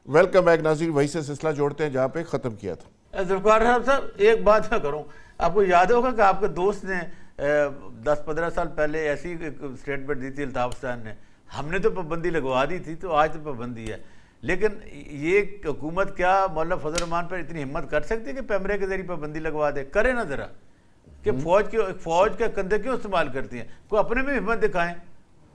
Welcome back ناظرین، وہی سے سلسلہ جوڑتے ہیں جہاں پہ ختم کیا تھا۔ ذوالفقار صاحب ایک بات میں کروں، آپ کو یاد ہوگا کہ آپ کے دوست نے 10-15 سال پہلے ایسی اسٹیٹمنٹ دی تھی الطاف حسین نے، ہم نے تو پابندی لگوا دی تھی تو آج تو پابندی ہے، لیکن یہ حکومت کیا مولانا فضل الرحمان پر اتنی ہمت کر سکتی ہے کہ پیمرے کے ذریعے پابندی لگوا دے؟ کرے نا ذرا، کہ فوج کے کندھے کیوں استعمال کرتی ہیں؟ کوئی اپنے میں ہمت دکھائیں،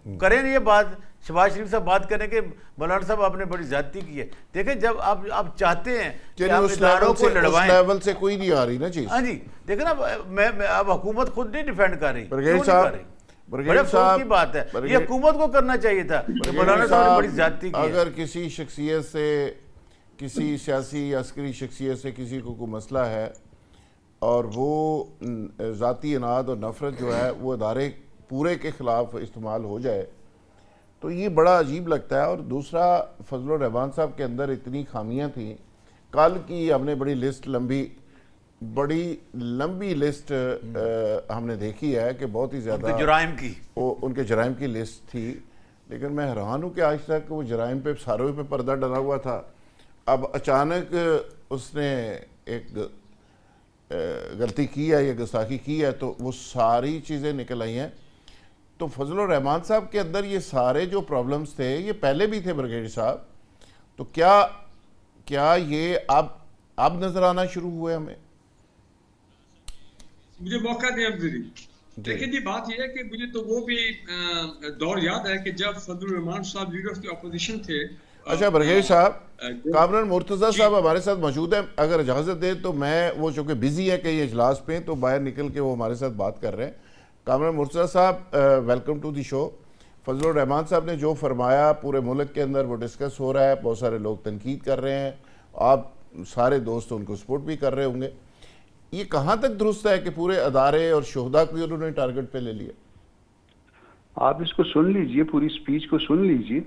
کریں یہ بات۔ شہباز شریف صاحب بات کریں کہ مولانا صاحب آپ نے بڑی زیادتی کی ہے، دیکھیں جب آپ چاہتے ہیں کہ آپ اداروں کو لڑوائیں، اس لیول سے کوئی نہیں آ رہی نا چیز۔ ہاں جی دیکھیں نا، اب حکومت خود نہیں ڈیفینڈ کر رہی، برگیڈ صاحب، بڑے افسوس کی بات ہے، یہ حکومت کو کرنا چاہیے تھا کہ مولانا صاحب نے بڑی زیادتی کی ہے۔ اگر کسی شخصیت سے، کسی سیاسی یا عسکری شخصیت سے کسی کو کوئی مسئلہ ہے اور وہ ذاتی اناد اور نفرت جو ہے وہ ادارے پورے کے خلاف استعمال ہو جائے تو یہ بڑا عجیب لگتا ہے۔ اور دوسرا، فضل الرحمان صاحب کے اندر اتنی خامیاں تھیں، کل کی ہم نے بڑی لمبی لسٹ ہم نے دیکھی ہے کہ بہت ہی زیادہ جرائم کی، ان کے جرائم کی لسٹ تھی، لیکن میں حیران ہوں کہ آج تک وہ جرائم پہ ساروں پہ پردہ ڈلا ہوا تھا، اب اچانک اس نے ایک غلطی کی ہے یا گستاخی کی ہے تو وہ ساری چیزیں نکل آئی ہیں۔ تو فضل الرحمان صاحب کے اندر یہ سارے جو پرابلمز تھے یہ پہلے بھی تھے بریگیڈیئر صاحب، تو کیا یہ اب نظر آنا شروع ہوئے ہمیں؟ مجھے موقع دیں ابزری، دیکھیں جی بات یہ ہے کہ مجھے تو وہ بھی دور یاد ہے کہ جب فضل الرحمان صاحب لیڈر آف دی اپوزیشن تھے۔ اچھا برگیڈیئر صاحب، کامران مرتضیٰ صاحب ہمارے ساتھ موجود ہیں، اگر اجازت دیں تو میں، وہ چونکہ بزی ہے کئی اجلاس پہ تو باہر نکل کے وہ ہمارے ساتھ بات کر رہے ہیں۔ کامران مرتضیٰ صاحب ویلکم ٹو دی شو۔ فضل الرحمان صاحب نے جو فرمایا پورے ملک کے اندر وہ ڈسکس ہو رہا ہے، بہت سارے لوگ تنقید کر رہے ہیں، آپ سارے دوست ان کو سپورٹ بھی کر رہے ہوں گے، یہ کہاں تک درست ہے کہ پورے ادارے اور شہداء کو انہوں نے ٹارگٹ پہ لے لیا؟ آپ اس کو سن لیجئے، پوری سپیچ کو سن لیجئے،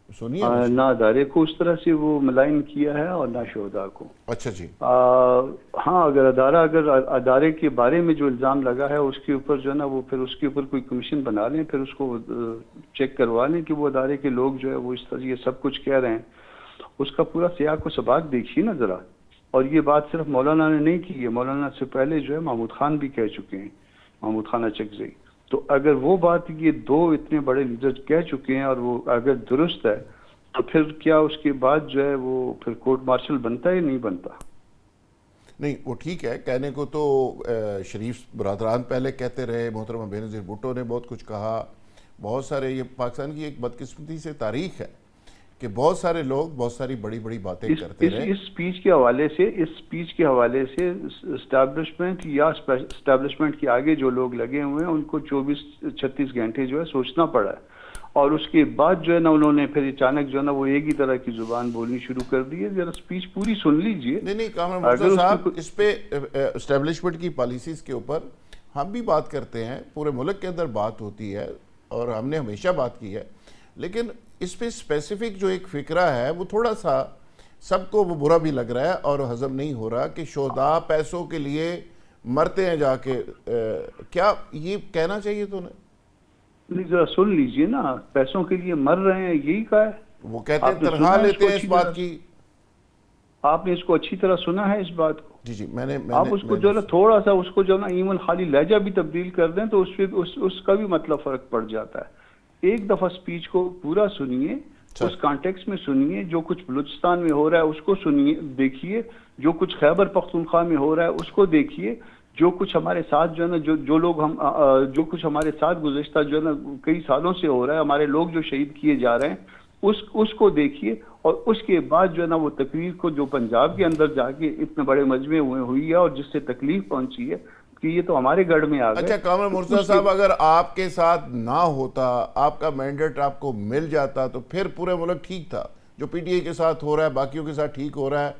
سنیے نہ ادارے کو اس طرح سے وہ ملائن کیا ہے اور نہ شہداء کو۔ اچھا جی، ہاں، اگر ادارے کے بارے میں جو الزام لگا ہے اس کے اوپر جو ہے نا وہ پھر اس کے اوپر کوئی کمیشن بنا لیں، پھر اس کو چیک کروا لیں کہ وہ ادارے کے لوگ جو ہے وہ اس طرح یہ سب کچھ کہہ رہے ہیں، اس کا پورا سیاق و سباق دیکھیے نا ذرا۔ اور یہ بات صرف مولانا نے نہیں کی ہے، مولانا سے پہلے جو ہے محمود خان بھی کہہ چکے ہیں، محمود خان اچکزئی۔ تو اگر وہ بات یہ دو اتنے بڑے لیڈر کہہ چکے ہیں اور وہ اگر درست ہے تو پھر کیا اس کے بعد جو ہے وہ پھر کورٹ مارشل بنتا ہے یا نہیں بنتا؟ نہیں وہ ٹھیک ہے، کہنے کو تو شریف برادران پہلے کہتے رہے، محترمہ بینظیر بھٹو نے بہت کچھ کہا، بہت سارے، یہ پاکستان کی ایک بدقسمتی سے تاریخ ہے کہ بہت سارے لوگ بہت ساری بڑی بڑی باتیں کرتے رہے۔ اس سپیچ کے حوالے سے اسٹیبلشمنٹ یا اسٹیبلشمنٹ کے آگے جو لوگ لگے ہوئے ہیں ان کو 24-36 گھنٹے جو ہے سوچنا پڑا ہے، اور اس کے بعد جو ہے نا انہوں نے پھر اچانک جو ہے نا وہ ایک ہی طرح کی زبان بولنی شروع کر دی ہے۔ ذرا سپیچ پوری سن لیجئے۔ نہیں کامران مرتضیٰ صاحب، اس پہ اسٹیبلشمنٹ کی پالیسیز کے اوپر ہم بھی بات کرتے ہیں، پورے ملک کے اندر بات ہوتی ہے اور ہم نے ہمیشہ بات کی ہے، لیکن اس پہ اسپیسیفک جو ایک فکرہ ہے وہ تھوڑا سا سب کو وہ برا بھی لگ رہا ہے اور ہضم نہیں ہو رہا کہ شہداء پیسوں کے لیے مرتے ہیں جا کے، کیا یہ کہنا چاہیے تو نہیں؟ ذرا سن لیجئے نا، پیسوں کے لیے مر رہے ہیں یہی کہا ہے؟ وہ کہتے ہیں تنخواہ لیتے ہیں اس بات کی۔ آپ نے اس کو اچھی طرح سنا ہے اس بات کو؟ جی میں نے آپ اس کو جو ہے تھوڑا سا اس کو جو ہے نا ایون خالی لہجہ بھی تبدیل کر دیں تو اس کا بھی مطلب فرق پڑ جاتا ہے۔ ایک دفعہ سپیچ کو پورا سنیے، اس کانٹیکس میں سنیے، جو کچھ بلوچستان میں ہو رہا ہے اس کو سنیے، دیکھیے، جو کچھ خیبر پختونخوا میں ہو رہا ہے اس کو دیکھیے، جو کچھ ہمارے ساتھ جو ہے نا جو کچھ ہمارے ساتھ گزشتہ جو ہے نا کئی سالوں سے ہو رہا ہے، ہمارے لوگ جو شہید کیے جا رہے ہیں اس کو دیکھیے، اور اس کے بعد جو ہے نا وہ تقریر کو جو پنجاب کے اندر جا کے اتنے بڑے مجمع ہوئی ہے اور جس سے تکلیف پہنچی ہے کہ یہ تو ہمارے گڑھ میں آ گئے۔ اچھا کامران مرتضیٰ صاحب، اگر آپ کے ساتھ نہ ہوتا، آپ کا مینڈیٹ آپ کو مل جاتا تو پھر پورے ملک ٹھیک تھا، جو پی ٹی آئی کے ساتھ ہو رہا ہے باقیوں کے ساتھ ٹھیک ہو رہا ہے،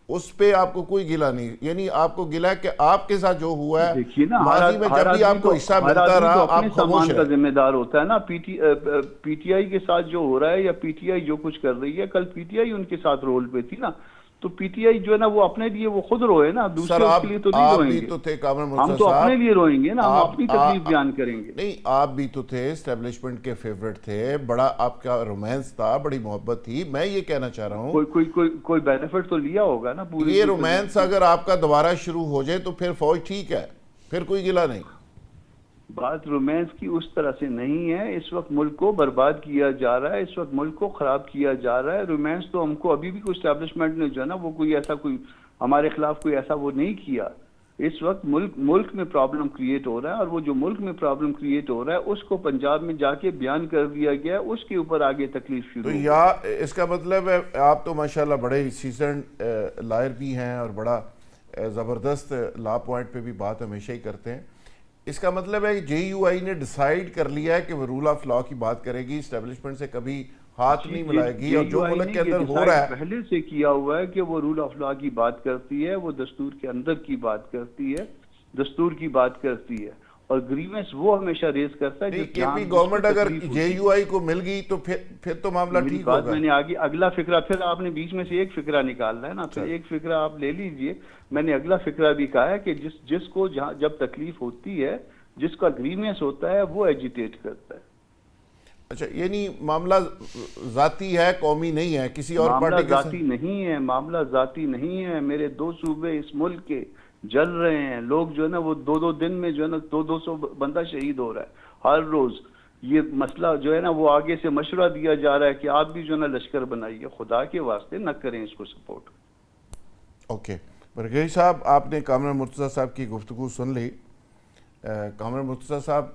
اس پہ آپ کو کوئی گلہ نہیں، یعنی آپ کو گلہ ہے کہ آپ کے ساتھ جو ہوا ہے ماضی میں جب بھی آپ کو حصہ ملتا رہا آپ خاموش رہے۔ کا ذمہ دار ہوتا ہے نا، پی ٹی آئی کے ساتھ جو ہو رہا ہے یا پی ٹی آئی جو کچھ کر رہی ہے، کل پی ٹی آئی ان کے ساتھ رول پہ تھی نا، تو پی ٹی آئی جو ہے نا وہ اپنے لیے وہ خود روئے نا, سر دوسروں کے لیے تو نہیں آپ روئیں بھی گے. تو تھے کامران ہم مرتضیٰ تو اپنے صاحب, لیے روئیں گے نا, ہم اپنی تکلیف بیان کریں گے. نہیں آپ بھی تو تھے اسٹیبلشمنٹ کے فیورٹ تھے, بڑا آپ کا رومانس تھا, بڑی محبت تھی. میں یہ کہنا چاہ رہا ہوں کوئی بینیفٹ تو لیا ہوگا نا پوری. یہ رومانس اگر آپ کا دوبارہ شروع ہو جائے تو پھر فوج ٹھیک ہے, پھر کوئی گلہ نہیں. بات رومانس کی اس طرح سے نہیں ہے. اس وقت ملک کو برباد کیا جا رہا ہے, اس وقت ملک کو خراب کیا جا رہا ہے. رومانس تو ہم کو ابھی بھی کوئی اسٹیبلشمنٹ نے جو ہے نا وہ کوئی ایسا کوئی ہمارے خلاف کوئی ایسا وہ نہیں کیا. اس وقت ملک میں پرابلم کریٹ ہو رہا ہے, اور وہ جو ملک میں پرابلم کریٹ ہو رہا ہے اس کو پنجاب میں جا کے بیان کر دیا گیا, اس کے اوپر آگے تکلیف شروع. تو یا اس کا مطلب ہے آپ تو ماشاءاللہ بڑے سیزنڈ لائر بھی ہیں اور بڑا زبردست لا پوائنٹ پہ بھی بات ہمیشہ ہی کرتے ہیں. اس کا مطلب ہے کہ جے یو آئی نے ڈیسائیڈ کر لیا ہے کہ وہ رول آف لا کی بات کرے گی, اسٹیبلشمنٹ سے کبھی ہاتھ نہیں ملائے گی, اور جو ملک کے اندر ہو رہا ہے پہلے سے کیا ہوا ہے کہ وہ رول آف لا کی بات کرتی ہے, وہ دستور کے اندر کی بات کرتی ہے, دستور کی بات کرتی ہے, اور گریونس وہ ہمیشہ ریز کرتا ہے. کے پی گورنمنٹ اگر جے یو آئی کو مل گئی تو پھر تو معاملہ ٹھیک ہوگا. میں نے آگے اگلا فقرہ, پھر آپ نے بیچ میں سے ایک فقرہ نکالنا ہے نا, پھر ایک فقرہ آپ لے لیجئے. میں نے اگلا فقرہ بھی کہا ہے کہ جس کو جب تکلیف ہوتی ہے, جس کا گریونس ہوتا ہے, وہ ایجیٹیٹ کرتا ہے. اچھا, یعنی معاملہ ذاتی ہے, قومی نہیں ہے, کسی اور معاملہ پارٹی کے ذاتی نہیں ہے, معاملہ ذاتی نہیں ہے. میرے 2 صوبے اس ملک کے جل رہے ہیں, لوگ جو ہے نا وہ 2 دن میں جو ہے نا 200 بندہ شہید ہو رہا ہے ہر روز. یہ مسئلہ جو ہے نا وہ آگے سے مشورہ دیا جا رہا ہے کہ آپ بھی جو ہے نا لشکر بنائیے. خدا کے واسطے نہ کریں اس کو سپورٹ. اوکے برگیری صاحب, آپ نے کامران مرتضیٰ صاحب کی گفتگو سن لی. کامران مرتضیٰ صاحب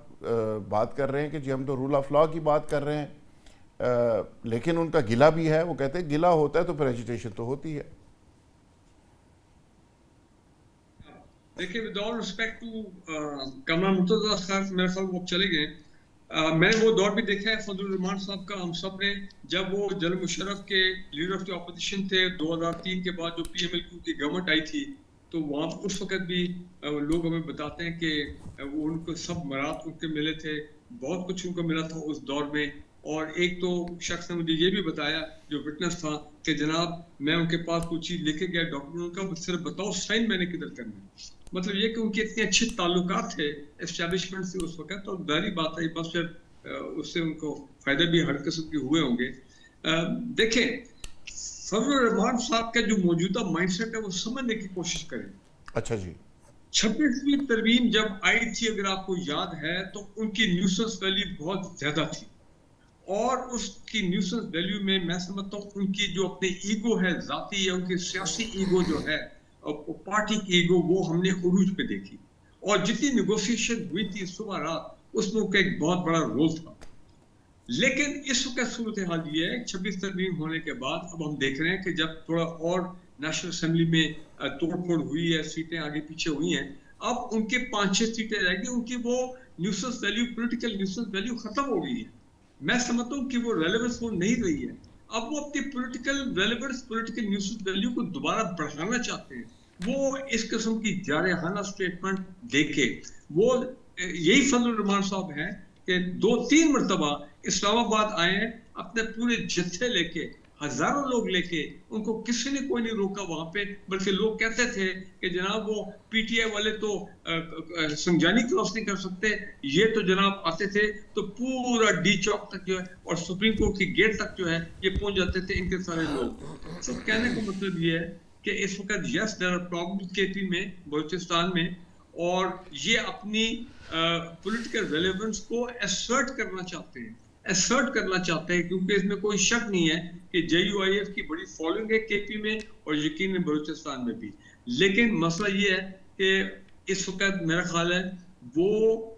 بات کر رہے ہیں کہ جی ہم تو رول آف لا کی بات کر رہے ہیں, لیکن ان کا گلہ بھی ہے. وہ کہتے ہیں گلہ ہوتا ہے تو پھر ایجیٹیشن تو ہوتی ہے. دیکھیں with all respect to Kamran Murtaza sahab, میرے خیال وہ چلے گئے. میں نے وہ دور بھی دیکھا ہے فضل الرحمان صاحب کا. ہم سب نے جب وہ جنرل مشرف کے لیڈر آف دی اپوزیشن تھے 2003 کے بعد جو پی ایم ایل کیو کی گورنمنٹ آئی تھی, تو وہاں اس وقت بھی لوگ ہمیں بتاتے ہیں کہ وہ ان کو سب مراد ان کے ملے تھے, بہت کچھ ان کو ملا تھا اس دور میں. اور ایک تو شخص نے مجھے یہ بھی بتایا جو وٹنس تھا کہ جناب میں ان کے پاس کوئی چیز لے کے گیا ڈاکٹر, ان کا صرف بتاؤ سائن میں نے کدھر کرنا. مطلب یہ کہ ان کے اتنے اچھے تعلقات تھے اسٹیبلشمنٹ سے اس وقت, اور ظاہری بات ہے بس پھر اس سے ان کو فائدے بھی ہر قسم کے ہوئے ہوں گے. دیکھیں فضل الرحمان صاحب کا جو موجودہ مائنڈ سیٹ ہے وہ سمجھنے کی کوشش کریں. اچھا جی, 26ویں ترمیم جب آئی تھی اگر آپ کو یاد ہے تو ان کی نیوسنس ویلیو بہت زیادہ تھی, اور اس کی نیوسنس ویلیو میں میں سمجھتا ہوں ان کی جو اپنے ایگو ہے ذاتی یا ان کی سیاسی ایگو جو ہے پارٹی کی ایگو, وہ ہم نے عروج پہ دیکھی. اور جتنی نیگوسیشن ہوئی تھی صبح رات اس میں ان کا ایک بہت بڑا رول تھا. لیکن اس وقت صورتحال یہ ہے 26 ترمیم ہونے کے بعد اب ہم دیکھ رہے ہیں کہ جب تھوڑا اور نیشنل اسمبلی میں توڑ پھوڑ ہوئی ہے, سیٹیں آگے پیچھے ہوئی ہیں, اب ان کے 5-6 سیٹیں رہ گئی, ان کی وہ nuisance value, political nuisance value ختم ہو گئی ہے. میں سمجھتا ہوں کہ وہ ریلیونس وہ نہیں رہی ہے. اب وہ اپنی political relevance, political nuisance value کو دوبارہ بڑھانا چاہتے ہیں. وہ اس قسم کی جارحانہ سٹیٹمنٹ دے کے, وہ یہی فضل الرحمان صاحب ہیں کہ 2-3 مرتبہ اسلام آباد آئے ہیں اپنے پورے جتھے لے کے, ہزاروں لوگ لے کے, ان کو کسی نے کوئی نہیں روکا وہاں پہ. بلکہ لوگ کہتے تھے کہ جناب وہ پی ٹی آئی والے تو سنجانی کراس نہیں کر سکتے, یہ تو جناب آتے تھے تو پورا ڈی چوک تک جو ہے اور سپریم کورٹ کی گیٹ تک جو ہے یہ پہنچ جاتے تھے ان کے سارے لوگ. سب کہنے کا مطلب یہ ہے کہ اس وقت یس دیر آر پرابلم کے پی میں, بلوچستان میں, اور یہ اپنی پولیٹیکل ریلیونس کو ایسرٹ کرنا چاہتے ہیں, کیونکہ اس میں کوئی شک نہیں ہے کہ جے یو آئی ایف کی بڑی فالوئنگ ہے کے پی میں اور یقیناً بلوچستان میں بھی. لیکن مسئلہ یہ ہے کہ اس وقت میرا خیال ہے وہ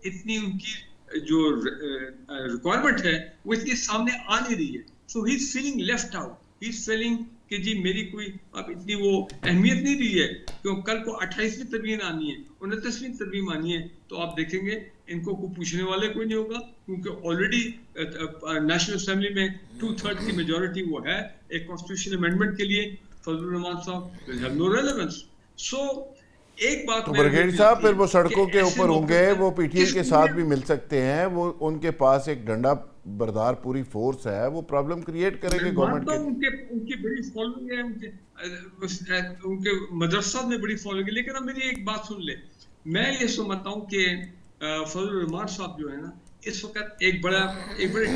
اتنی ان کی جو ریکوائرمنٹ ہے وہ اتنی سامنے آ نہیں رہی ہے. So he is feeling left out, he is feeling کہ جی میری کوئی اب اتنی وہ اہمیت نہیں رہی ہے, کیوں کل کو 28ویں ترمیم آنی ہے, 29ویں ترمیم آنی ہے, تو آپ دیکھیں گے ان کو کوئی پوچھنے والے کوئی نہیں ہوگا, کیونکہ آلریڈی نیشنل اسمبلی میں 2/3 کی میجورٹی وہ ہے ایک کانسٹیٹیوشن امینڈمنٹ کے لیے. فضل الرحمان صاحب ہیو نو ریلیونس. سو ایک بات تو میرے برگیڈ ذہن میں صاحب آتی پھر ہے وہ کہ سڑکوں کے ایسے اوپر ہوں موقع گے، پر وہ پی ٹی آئی جس کے ساتھ میں بھی مل سکتے ہیں، وہ ان کے پاس ایک ڈنڈا بردار پوری فورس ہے، وہ پرابلم کریٹ کریں گے میں گورنمنٹ مانتا کے. ہوں ان کی بڑی فالوئنگ ہے، ان کے مدرسہ میں بڑی فالوئنگ ہے، لیکن اب میری ایک بات سن لے. میں یہ سمجھتا ہوں کہ فضل الرحمان صاحب جو ہے نا اس وقت ایک بڑے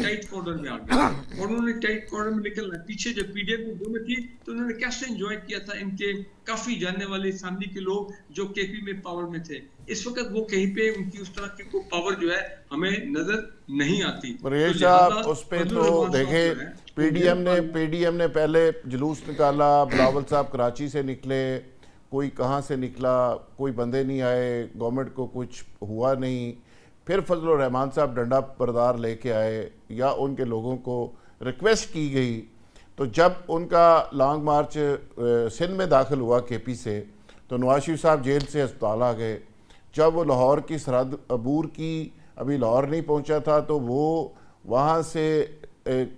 ٹائٹ کارنر میں آ گئے اور انہوں نے ٹائٹ کارنر میں نکلنا ہے. پیچھے جب پی ڈی ایف میں تھی تو انہوں نے کیسے انجوائے کیا تھا ان کے کافی جاننے والے فیملی کے لوگ جو کے پی میں پاور میں تھے. اس وقت وہ کہیں پہ ان کی اس طرح کی کوئی پاور جو ہے ہمیں نظر نہیں آتی. برگیڈ تو صاحب لہٰذا اس پہ فضل تو الرحمان صاحب دیکھیں جو ہے پی ڈی ایم نے پہلے جلوس نکالا، بلاول صاحب کراچی سے نکلے، کوئی کہاں سے نکلا، کوئی بندے نہیں آئے، گورنمنٹ کو کچھ ہوا نہیں. پھر فضل الرحمان صاحب ڈنڈا بردار لے کے آئے یا ان کے لوگوں کو ریکویسٹ کی گئی. تو جب ان کا لانگ مارچ سندھ میں داخل ہوا کے پی سے تو نواز شریف صاحب جیل سے ہسپتال آ گئے. جب وہ لاہور کی سرحد عبور کی، ابھی لاہور نہیں پہنچا تھا، تو وہ وہاں سے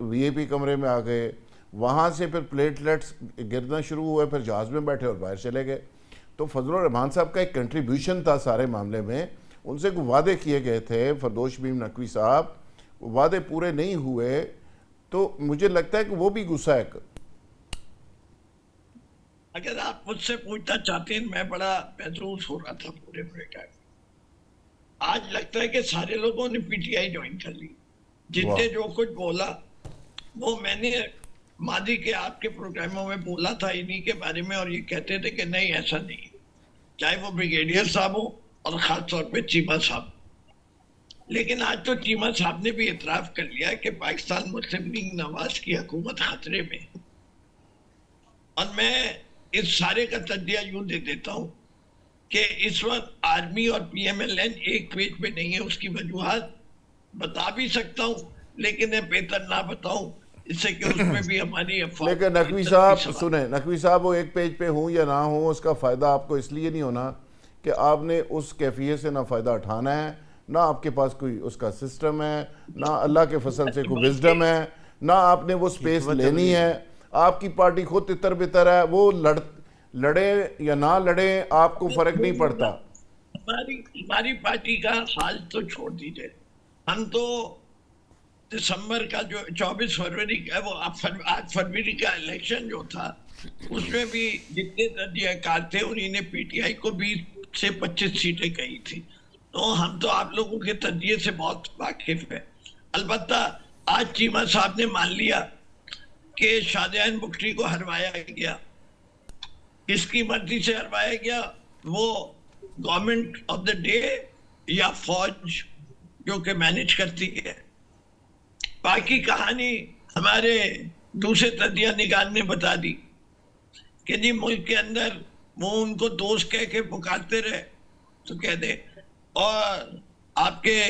وی اے پی کمرے میں آ گئے، وہاں سے پھر پلیٹلیٹس گرنا شروع ہوئے، پھر جہاز میں بیٹھے اور باہر چلے گئے. تو فضل الرحمان صاحب کا ایک کنٹریبیوشن تھا سارے معاملے میں. ان سے کوئی وعدے کیے گئے تھے فردوس بیم نقوی صاحب، وعدے پورے نہیں ہوئے، تو مجھے لگتا ہے کہ وہ بھی غصہ ہے. اگر آپ مجھ سے پوچھنا چاہتے ہیں، میں بڑا محظوظ ہو رہا تھا پورے ٹائم. آج لگتا ہے کہ سارے لوگوں نے پی ٹی آئی جوائن کر لی. جتنے جو کچھ بولا وہ میں نے ماضی کے آپ کے پروگراموں میں بولا تھا انہی کے بارے میں، اور یہ کہتے تھے کہ نہیں ایسا نہیں، چاہے وہ بریگیڈیئر صاحب ہو اور خاص طور پہ چیمہ صاحب. لیکن آج تو چیمہ صاحب نے بھی اعتراف کر لیا کہ پاکستان مسلم لیگ نواز کی حکومت خطرے میں. اور میں اس سارے کا تجزیہ یوں دے دیتا ہوں کہ اس وقت آرمی اور پی ایم ایل این ایک پیج پہ نہیں ہے. اس کی وجوہات بتا بھی سکتا ہوں لیکن بہتر نہ بتاؤں، اس سے کہ اس میں بھی ہماری لیکن نقوی صاحب سنیں، نقوی صاحب وہ ایک پیج پہ ہوں یا نہ ہوں، اس کا فائدہ آپ کو اس لیے نہیں ہونا کہ آپ نے اس کیفیت سے نہ فائدہ اٹھانا ہے، نہ آپ کے پاس کوئی اس کا سسٹم ہے، نہ اللہ کے فضل سے کوئی وزڈم ہے، نہ آپ نے وہ سپیس لینی ہے. آپ کی پارٹی خود تتر بتر ہے، وہ لڑے یا نہ لڑے آپ کو فرق نہیں پڑتا. ہماری پارٹی کا حال تو چھوڑ دیجئے. ہم تو دسمبر کا جو 24 فروری کا وہ 8 فروری کا الیکشن جو تھا اس میں بھی جتنے تجزیہ کار تھے انہی نے پی ٹی آئی کو 20 سے 25 سیٹیں کہی تھی. تو ہم تو آپ لوگوں کے تجزیے سے بہت واقف ہیں. البتہ آج چیمہ صاحب نے مان لیا کہ شاہجہان بخاری کو ہروایا گیا. کس کی مرضی سے ہروایا گیا؟ وہ گورنمنٹ آف دا ڈے یا فوج جو کہ مینج کرتی ہے. باقی کہانی ہمارے دوسرے تجزیہ نگار نے بتا دی کہ جی ملک کے اندر وہ ان کو دوست کہہ کے پکارتے رہے تو کہہ دے. اور آپ کے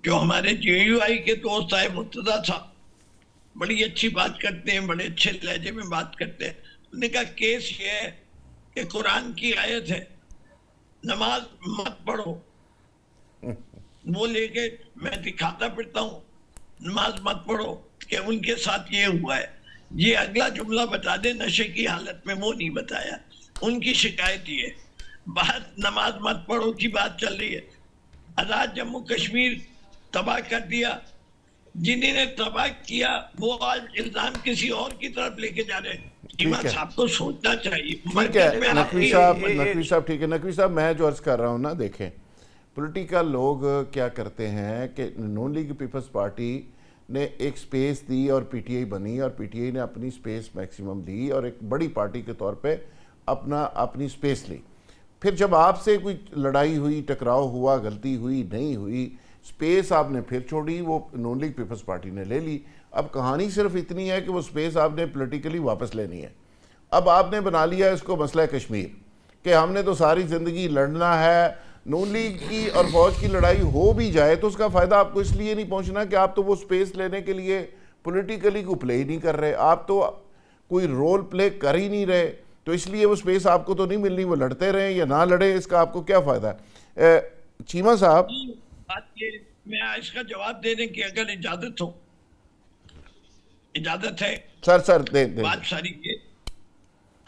جو ہمارے جے یو آئی کے دوست آئے مرتضیٰ صاحب بڑی اچھی بات کرتے ہیں، بڑے اچھے لہجے میں بات کرتے ہیں. انہوں نے کہا کیس یہ ہے کہ قرآن کی آیت ہے نماز مت پڑھو، وہ لے کے میں دکھاتا پھرتا ہوں نماز مت پڑھو کہ ان کے ساتھ یہ ہوا ہے. یہ اگلا جملہ بتا دے نشے کی حالت میں، وہ نہیں بتایا. ان کی شکایت یہ بات نماز مت پڑھو کی بات چل رہی ہے. آزاد جموں کشمیر تباہ کر دیا، جنہیں نے تباہ کیا وہ آج الزام کسی اور کی طرف لے کے جا رہے ہیں. صاحب کو سوچنا چاہیے. ٹھیک ہے نقوی صاحب ٹھیک ہے. نقوی صاحب میں جو عرض کر رہا ہوں نا، دیکھیں پولیٹیکل لوگ کیا کرتے ہیں کہ نون لیگ پیپلز پارٹی نے ایک سپیس دی اور پی ٹی آئی بنی، اور پی ٹی آئی نے اپنی سپیس میکسیمم لی اور ایک بڑی پارٹی کے طور پہ اپنی سپیس لی. پھر جب آپ سے کوئی لڑائی ہوئی، ٹکراؤ ہوا، غلطی ہوئی نہیں ہوئی، سپیس آپ نے پھر چھوڑی، وہ نون لیگ پیپلز پارٹی نے لے لی. اب کہانی صرف اتنی ہے کہ وہ سپیس آپ نے پولیٹیکلی واپس لینی ہے. اب آپ نے بنا لیا اس کو مسئلہ کشمیر کہ ہم نے تو ساری زندگی لڑنا ہے. نون لیگ کی اور فوج کی لڑائی ہو بھی جائے تو اس کا فائدہ آپ کو اس لیے نہیں پہنچنا کہ آپ تو وہ سپیس لینے کے لیے پولیٹیکلی کو پلے ہی نہیں کر رہے، آپ تو کوئی رول پلے کر ہی نہیں رہے، تو اس لیے وہ سپیس آپ کو تو نہیں ملنی. وہ لڑتے رہیں یا نہ لڑے، اس کا آپ کو کیا فائدہ ہے؟ چیمہ صاحب میں اس کا جواب دینے کی اگر اجازت ہو، اجازت ہے سر دیں بات ساری یہ.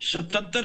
77